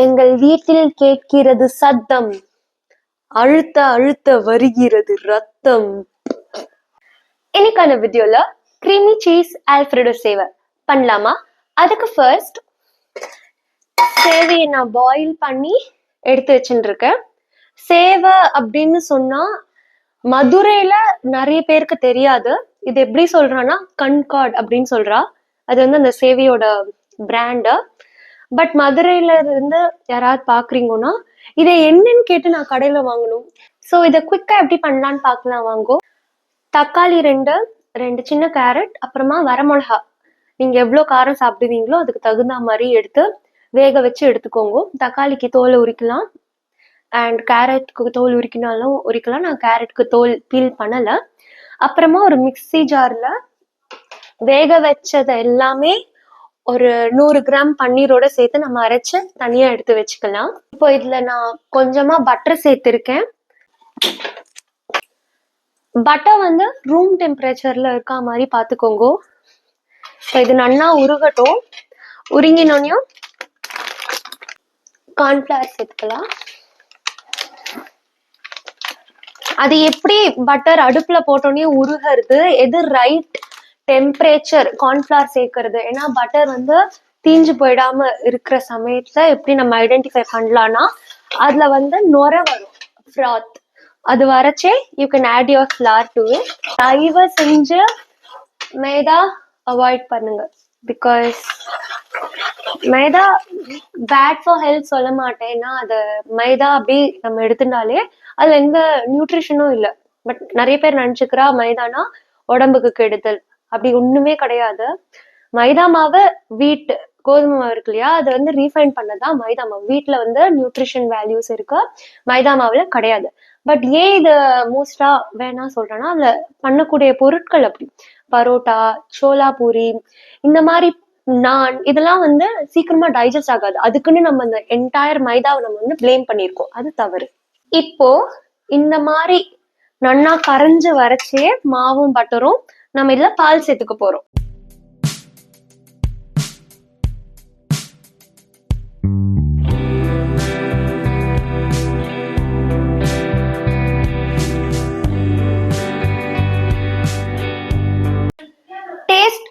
எங்கள் வீட்டில் கேட்கிறது சத்தம், அழுத்த அழுத்த வருகிறது ரத்தம். இன்னைக்கான வீடியோல கிரீமி சீஸ் ஆல்ஃபிரடோ சேவை பண்ணலாமா? அதுக்கு ஃபர்ஸ்ட் சேவையை நான் பாயில் பண்ணி எடுத்து வச்சுட்டு இருக்கேன். சேவை அப்படின்னு சொன்னா மதுரையில நிறைய பேருக்கு தெரியாது. இது எப்படி சொல்றான்னா கண்காட் அப்படின்னு சொல்றா. அது வந்து அந்த சேவையோட பிராண்டு. பட் மதுரையில இருந்து யாராவது பாக்குறீங்கன்னா இதை என்னன்னு கேட்டு நான் கடையில வாங்கணும். ஸோ இதை குயிக்கா எப்படி பண்ணலான்னு பார்க்கலாம் வாங்கோ. தக்காளி ரெண்டு சின்ன கேரட், அப்புறமா வரமிளகா. நீங்க எவ்வளவு காரம் சாப்பிடுவீங்களோ அதுக்கு தகுந்த மாதிரி எடுத்து வேக வச்சு எடுத்துக்கோங்க. தக்காளிக்கு தோலை உரிக்கலாம் அண்ட் கேரட்க்கு தோல் உரிக்கினாலும் உரிக்கலாம். நான் கேரட்க்கு தோல் பீல் பண்ணல. அப்புறமா ஒரு மிக்சி ஜார்ல வேக வச்சதை எல்லாமே ஒரு 100 கிராம் பன்னீரோட சேர்த்து நம்ம அரைச்சு தனியா எடுத்து வச்சுக்கலாம். இப்போ இதுல நான் கொஞ்சமா பட்டர் சேர்த்திருக்கேன். பட்டர் வந்து ரூம் டெம்பரேச்சர்ல இருக்கா மாதிரி பாத்துக்கோங்க. இது நல்லா உருகட்டும். உருங்கினோனையும் கார்ன்ஃபிளவர் சேர்த்துக்கலாம். அது எப்படி பட்டர் அடுப்புல போட்டோன்னே உருகிறது, எது ரைட் டெம்பரேச்சர் கார்ன்ஃபிளவர் சேர்க்கறது. ஏன்னா பட்டர் வந்து தீஞ்சு போயிடாம இருக்கிற சமயத்துல எப்படி நம்ம ஐடென்டிஃபை பண்ணலாம்னா அதுல வந்து நுர வரும், ஃப்ராத். அது வரைச்சே you can add your flour to it. தயவு செஞ்சு மைதா அவாய்ட் பண்ணுங்க. Because maida bad for health சொல்ல மாட்டேன். ஏன்னா அது மைதா அப்படி நம்ம எடுத்துட்டாலே அதுல எந்த நியூட்ரிஷனும் இல்லை. பட் நிறைய பேர் நினைச்சுக்கிறா மைதானா உடம்புக்கு கெடுதல். அப்படி ஒண்ணுமே கிடையாது. மைதா மாவு வீட் கோதுமை மாவு இருக்கு இல்லையா, அது வந்து ரீஃபைன் பண்ணதான் மைதா மாவு. வீட்டுல வந்து நியூட்ரிஷன் வேல்யூஸ் இருக்கு, மைதா மாவுல கிடையாது. பட் ஏன் இது மோஸ்டா வேணா சொல்றேன்னா அதுல பண்ணக்கூடிய பொருட்கள் அப்படி. பரோட்டா, சோலா பூரி, இந்த மாதிரி நான் இதெல்லாம் வந்து சீக்கிரமா டைஜஸ்ட் ஆகாது. அதுக்குன்னு நம்ம இந்த என்டையர் மைதாவை நம்ம வந்து பிளேம் பண்ணியிருக்கோம். அது தவறு. இப்போ இந்த மாதிரி நன்னா கரைஞ்சு வரைச்சே மாவும் பட்டரும் நம்ம இதுல பால் சேர்த்துக்க போறோம். டேஸ்ட்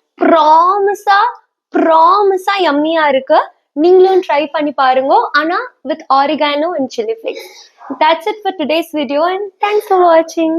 ப்ராமிஸா யம்மியா இருக்கு. நீங்களும் ட்ரை பண்ணி பாருங்க. ஆனா with oregano and chili flakes. That's it for today's video and thanks for watching.